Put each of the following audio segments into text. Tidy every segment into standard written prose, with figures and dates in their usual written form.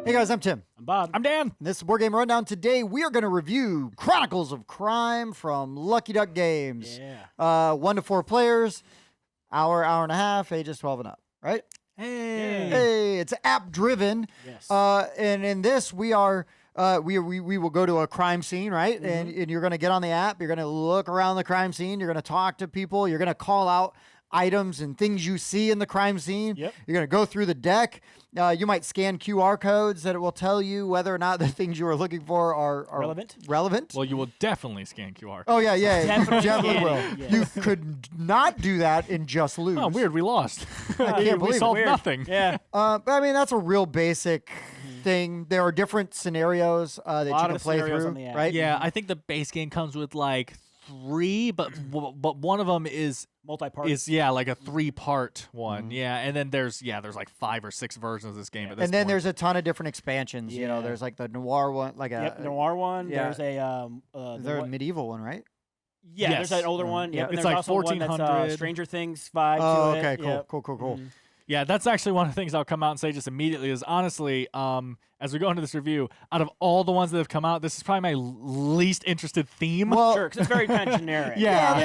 Hey guys, I'm Tim. I'm Bob. I'm Dan. And this is Board Game Rundown. Today we are going to review Chronicles of Crime from Lucky Duck Games. Yeah. 1 to 4 players, hour and a half, ages 12 and up, right? Hey. Hey, it's app driven. Yes. And in this we are we will go to a crime scene, right? Mm-hmm. And you're going to get on the app, you're going to look around the crime scene, you're going to talk to people, you're going to call out items and things you see in the crime scene. Yep. You're going to go through the deck. You might scan QR codes that it will tell you whether or not the things you were looking for are relevant. Well, you will definitely scan QR. Oh, yeah. Definitely will. yes. You could not do that and just lose. Oh, weird. We lost. I can't we believe solved it. nothing. Yeah. But I mean, that's a real basic thing. There are different scenarios that you can play scenarios through, on the app. right? Yeah, I think the base game comes with like 3, but one of them is Multi-part. like a 3-part one. Yeah, and then there's like 5 or 6 versions of this game at this And then point. there's a ton of different expansions. You know, Yeah. there's like the noir one, like Yep, a noir one. yeah. There's a there's a medieval one, right? yeah. Yes. There's an older one. Yeah. Yep. And It's there's like also one that's 1400. Stranger Things vibe Oh, to okay, it. cool, Yep. cool. Mhm. Yeah, that's actually one of the things I'll come out and say just immediately is honestly, as we go into this review, out of all the ones that have come out, this is probably my least interested theme. Well, Sure, because it's very kind of generic. Yeah.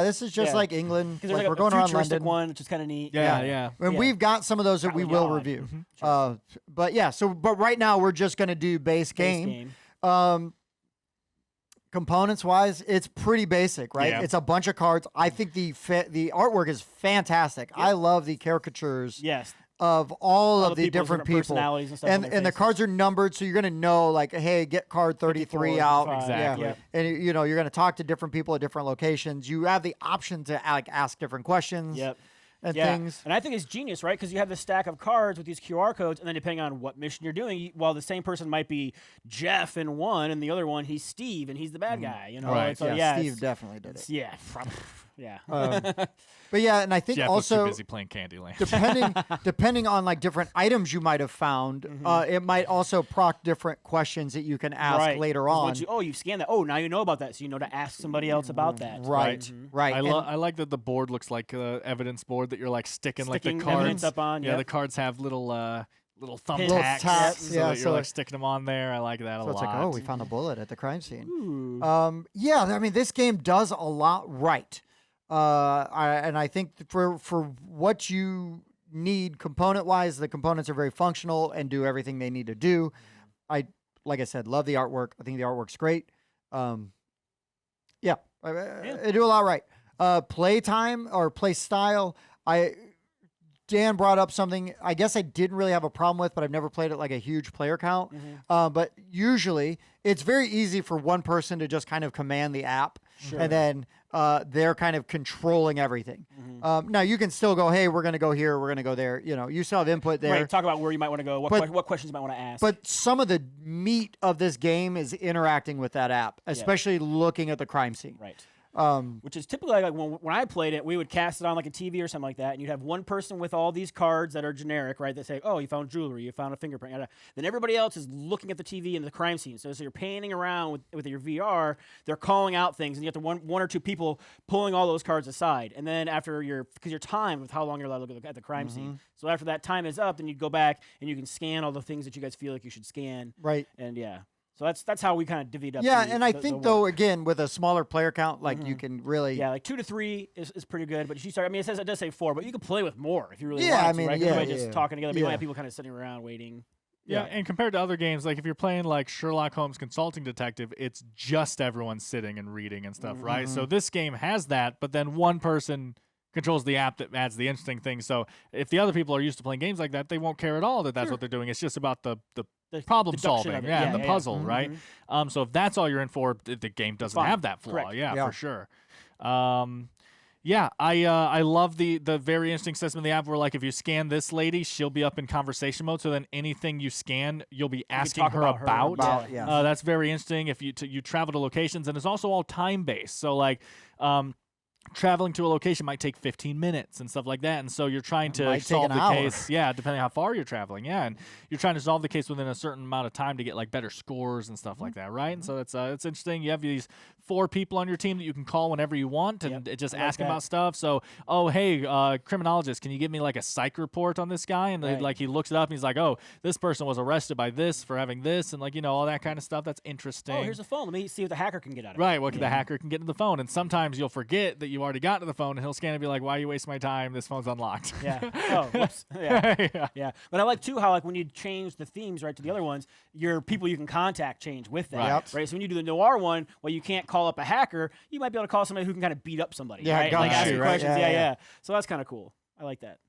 This is just Yeah. like England. Because Like there's we're going a around futuristic London. one, which is kind of neat. yeah. And Yeah. we've got some of those that we will Beyond. review. Mhm. But yeah, but right now we're just going to do base Base game. game. Components wise, it's pretty basic, right? Yeah. It's a bunch of cards. I think the artwork is fantastic. I love the caricatures Yes. of all of the people's different people. personalities and stuff. on And their the faces. cards are numbered, so you're going to know, like, hey, get card 33 out. 55, Exactly. yeah. And you know, you're going to talk to different people at different locations. You have the option to like ask different questions. Yep. And Yeah, things. and I think it's genius, right? Because you have this stack of cards with these QR codes, and then depending on what mission you're doing, while the same person might be Jeff in one, and the other one he's Steve, and he's the bad guy. You know, Right. And so, yeah, it's- Steve definitely did it. Yeah, yeah. But yeah, and I think Jeff also was too busy playing Candyland. depending on like different items you might have found, it might also proc different questions that you can ask right. later 'Cause on. once you've scanned that. Oh, now you know about that, so you know to ask somebody else about that. Right. I And- like that the board looks like a evidence board that you're like sticking like the Sticking cards evidence up on. Yeah, Yep. the cards have little thumbtacks. Little tacks, so yeah, that so you're like sticking them on there. I like that a So lot. it's like, oh, we found a bullet at the crime scene. Ooh. Yeah, I mean, this game does a lot right. I think for what you need component-wise, the components are very functional and do everything they need to do. Like I said, love the artwork. I think the artwork's great. I do a lot right. Play time or play style, Dan brought up something I guess I didn't really have a problem with, but I've never played it like a huge player count. But usually it's very easy for one person to just kind of command the app, and then they're kind of controlling everything. Now you can still go, hey, we're going to go here, we're going to go there. You know, you still have input there. Right. Talk about where you might want to go. But- What questions you might want to ask. But some of the meat of this game is interacting with that app, especially looking at the crime scene. right. Um, Which is typically like when I played it, we would cast it on like a TV or something like that, and you'd have one person with all these cards that are generic, right? That say, oh, you found jewelry, you found a fingerprint. Then everybody else is looking at the TV and the crime scene. So you're panning around with your VR, they're calling out things, and you have to one or two people pulling all those cards aside. And then after because you're timed with how long you're allowed to look at the crime scene. So after that time is up, then you'd go back and you can scan all the things that you guys feel like you should scan. right. And yeah. So that's how we kind of divvied up. Yeah, the- and I the think work. though, again, with a smaller player count, like you can really. Yeah, like 2 to 3 is pretty good. But if you start, I mean, it does say 4, but you can play with more if you really Yeah, want I to, mean, right? 'Cause yeah, everybody just yeah. talking together. But you Yeah. might have people kind of sitting around waiting. Yeah, and compared to other games, like if you're playing like Sherlock Holmes Consulting Detective, it's just everyone sitting and reading and stuff, right? So this game has that, but then one person controls the app that adds the interesting thing. So if the other people are used to playing games like that, they won't care at all that that's what they're doing. It's just about the The problem deduction solving, of it. and the Yeah. puzzle, right? So if that's all you're in for, the game doesn't fine. have that flaw. Correct. Yeah, for sure. I love the very interesting system in the app where like if you scan this lady, she'll be up in conversation mode. So then anything you scan, you'll be asking talk her about her. About, yeah. That's very interesting. If you travel to locations, and it's also all time based. So like traveling to a location might take 15 minutes and stuff like that. And so you're trying to might take solve an the hour. case. Yeah, depending on how far you're traveling. Yeah, and you're trying to solve the case within a certain amount of time to get like better scores and stuff like that, right? And so it's interesting. You have these 4 people on your team that you can call whenever you want and just I like ask that. about stuff. So, oh, hey, criminologist, can you give me like a psych report on this guy? And Right. like he looks it up and he's like, oh, this person was arrested by this for having this, and like all that kind of stuff. That's interesting. Oh, here's a phone. Let me see what the hacker can get out of it. Right, what the hacker can get to the phone, and sometimes you'll forget that you already got to the phone, and he'll scan and be like, "Why are you wasting my time? This phone's unlocked." Yeah. Oh, whoops. Yeah. yeah. Yeah. But I like too how like when you change the themes right to the other ones, your people you can contact change with that. Right. Yep. Right. So when you do the noir one, well, you can't call up a hacker. You might be able to call somebody who can kind of beat up somebody. Yeah, right. gun Like asking shoot, right? questions. Yeah, Yeah, yeah. So that's kind of cool. I like that.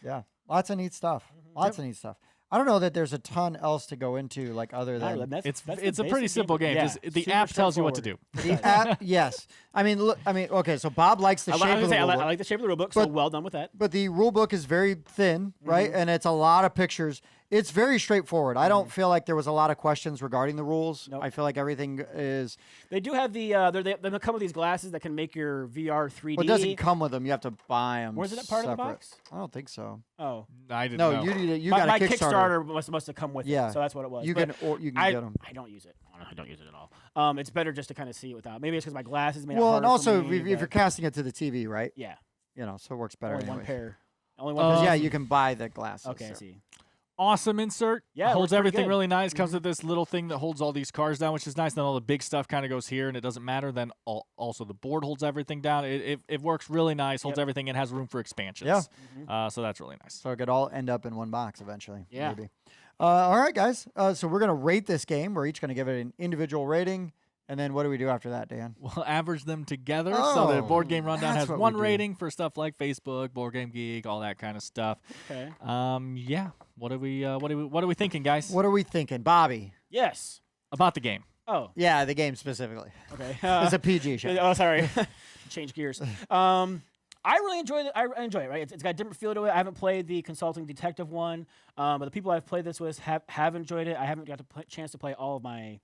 Yeah, lots of neat stuff. Lots of neat stuff. I don't know that there's a ton else to go into, like other than It's that's it's the a pretty basic simple game. Yeah. Just the Super app tells you what to do. straightforward. the app. Yes, I mean, look. I mean, okay. So Bob likes the I, shape I, was of gonna the say, I, rule like, book, I like the shape of the rule book, so But- well done with that. but the rule book is very thin, right? And it's a lot of pictures. It's very straightforward. I don't feel like there was a lot of questions regarding the rules. Nope. I feel like everything is. They do have the they come with these glasses that can make your VR 3D. Well, it doesn't come with them. You have to buy them. Wasn't it part of the box? I don't think so. Oh, I didn't No, know. you need it. You my, got my a Kickstarter. Kickstarter must have come with Yeah. it, so that's what it was. You But can I get them. I don't use it. I don't use it at all. It's better just to kind of see it without. Maybe it's because my glasses made it Well, and harder also for me, if you're but- casting it to the TV, right? yeah, So it works better. only one anyways. pair. Only one. 'Cause, pair. yeah, you can buy the glasses. Okay, I so. see. Awesome insert. Yeah, it holds works pretty everything good. really nice. Comes with this little thing that holds all these cards down, which is nice. Then all the big stuff kind of goes here, and it doesn't matter. Then also the board holds everything down. It works really nice. Holds Yep. everything and has room for expansions. Yeah. So that's really nice. So it could all end up in one box eventually. Yeah. Maybe. All right, guys. So we're gonna rate this game. We're each gonna give it an individual rating, and then what do we do after that, Dan? We'll average them together. So the Oh, board game rundown that's has what we one do. rating for stuff like Facebook, Board Game Geek, all that kind of stuff. Okay. Yeah. What are we thinking, guys? What are we thinking, Bobby? Yes. About the game? Oh. Yeah, the game specifically. Okay. It's a PG show. Oh, sorry. Change gears. I really enjoyed it. I enjoy it. Right, it's got a different feel to it. I haven't played the consulting detective one, but the people I've played this with have enjoyed it. I haven't got the chance to play all of my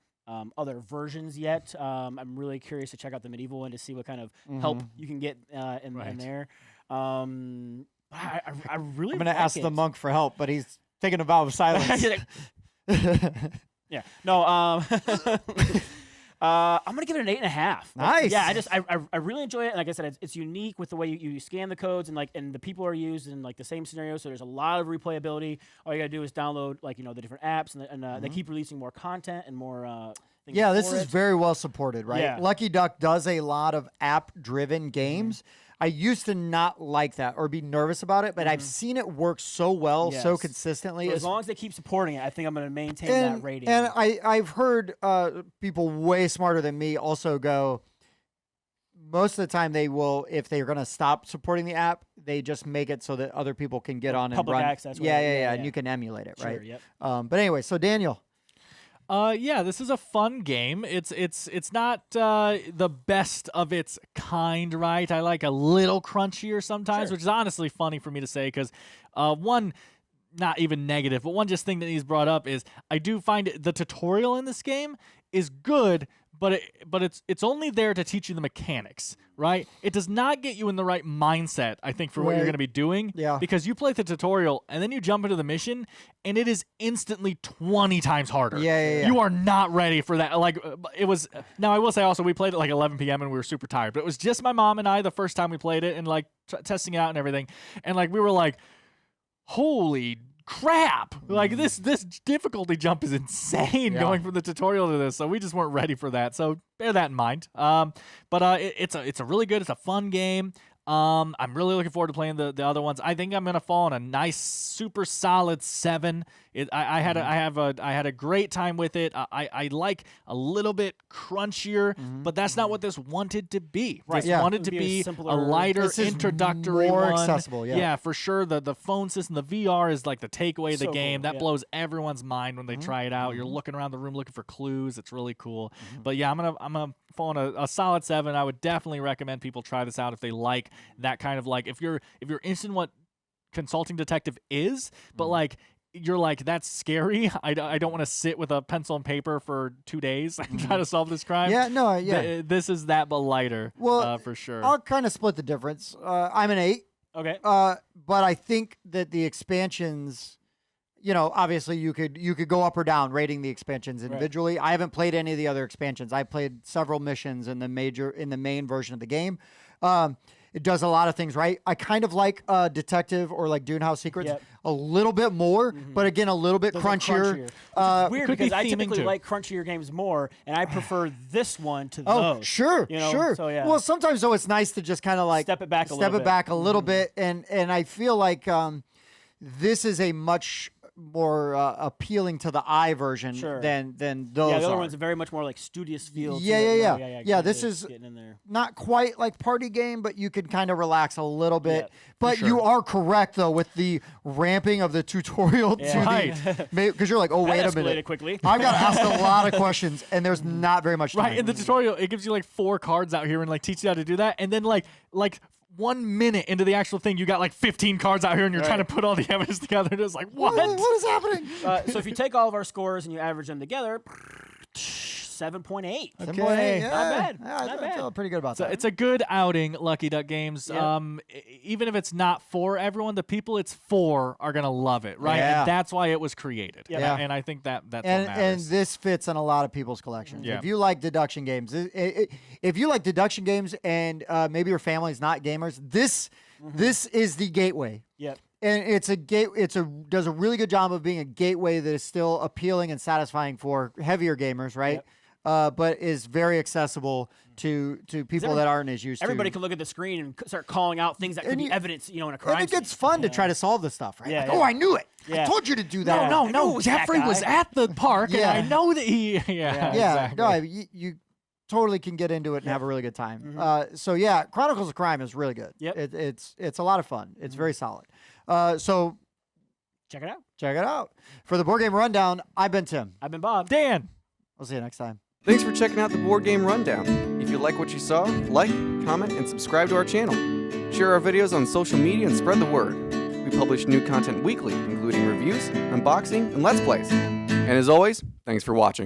other versions yet. I'm really curious to check out the medieval one to see what kind of help you can get in Right. there. I really. I'm gonna like ask it. the monk for help, but he's taking a vow of silence. Yeah. No. I'm gonna give it an 8.5. Nice. Yeah. I really enjoy it. And like I said, it's unique with the way you scan the codes and the people are used in like the same scenario. So there's a lot of replayability. All you gotta do is download the different apps and they keep releasing more content and more. Things Yeah, this for is it. very well supported, right? Yeah. Lucky Duck does a lot of app-driven games. I used to not like that or be nervous about it, but I've seen it work so well, so Yes. consistently. So as long as they keep supporting it, I think I'm gonna maintain and, that rating. And I've heard people way smarter than me also go, most of the time they will, if they're going to stop supporting the app, they just make it so that other people can get on and public run. access, Yeah, right? yeah, Yeah, yeah, and yeah. you can emulate it, Sure, right? yep. But anyway, so Daniel. Yeah, this is a fun game. It's not the best of its kind, right? I like a little crunchier sometimes, Sure. which is honestly funny for me to say because one, not even negative, but one just thing that he's brought up is I do find the tutorial in this game is good, but it's only there to teach you the mechanics, right? It does not get you in the right mindset, I think, for what you're Right. going to be doing. Yeah. Because you play the tutorial and then you jump into the mission and it is instantly 20 times harder. Yeah. You are not ready for that. Like it was. Now I will say also we played at like 11 p.m. and we were super tired, but it was just my mom and I the first time we played it and like testing it out and everything, and like we were like, holy crap! Like this difficulty jump is insane Yeah. going from the tutorial to this. So we just weren't ready for that. So bear that in mind. But it's a really good. It's a fun game. I'm really looking forward to playing the other ones. I think I'm gonna fall on a nice, super solid 7. I had a great time with it. I like a little bit crunchier, but that's not what this wanted to be. Right. This Yeah. wanted It to would be a be a simpler- lighter This is introductory more one. accessible, yeah. for sure. The phone system, the VR is like the takeaway of the So game. cool, That yeah. blows everyone's mind when they try it out. You're looking around the room looking for clues. It's really cool. But yeah, I'm gonna fall on a solid 7. I would definitely recommend people try this out if they like that kind of like if you're interested in what Consulting Detective is, but like you're like, that's scary. I don't want to sit with a pencil and paper for 2 days and try to solve this crime. Yeah, no, yeah. This is that, but lighter. Well, for sure. I'll kind of split the difference. I'm an 8. Okay. But I think that the expansions, obviously you could go up or down rating the expansions individually. I haven't played any of the other expansions. I played several missions in the main version of the game. It does a lot of things right. I kind of like Detective or like Dune House Secrets a little bit more, but again, a little bit crunchier. Which is weird could be because I typically theming too. like crunchier games more, and I prefer this one to Oh, those. sure, sure. So, yeah. Well, sometimes though it's nice to just kind of like Step it back a little bit, and I feel like this is a much more appealing to the eye version than those. Yeah, the other are. one's a very much more like studious feel. Yeah. This is getting in there. not quite like party game, but you can kind of relax a little bit. Yeah, but sure. you are correct though with the ramping of the tutorial to because you're like, oh wait a That minute, escalated quickly. I've got to ask a lot of questions, and there's not very much time. Right, in the tutorial, it gives you like 4 cards out here and like teaches you how to do that, and then like 1 minute into the actual thing, you got like 15 cards out here, and you're trying to put all the evidence together. And it's like, what is happening? So if you take all of our scores and you average them together, 7.8. Okay, Not bad. Yeah, I Not bad. feel pretty good about So that. it's a good outing, Lucky Duck Games. Yeah. Even if it's not for everyone, the people it's for are gonna love it, right? Yeah. And that's why it was created. Yeah. And I think that's what and matters. this fits in a lot of people's collections. Yeah. If you like deduction games, if you like deduction games and maybe your family's not gamers, this is the gateway. Yep. And does a really good job of being a gateway that is still appealing and satisfying for heavier gamers, right? Yep. But is very accessible to people that aren't as used Everybody to. can look at the screen and start calling out things that could be evidence, in a crime And it gets scene. fun to try to solve this stuff, right? Yeah, Like, yeah. Oh, I knew it. I Yeah. told you to do that. No, Jeffrey was at the park, Yeah. and I know that he. Yeah, exactly. no, you totally can get into it and have a really good time. So yeah, Chronicles of Crime is really good. Yep. It's a lot of fun. It's very solid. So Check it out. check it out. For the Board Game Rundown, I've been Tim. I've been Bob. Dan. We'll see you next time. Thanks for checking out the Board Game Rundown. If you like what you saw, like, comment, and subscribe to our channel. Share our videos on social media and spread the word. We publish new content weekly, including reviews, unboxing, and Let's Plays. And as always, thanks for watching.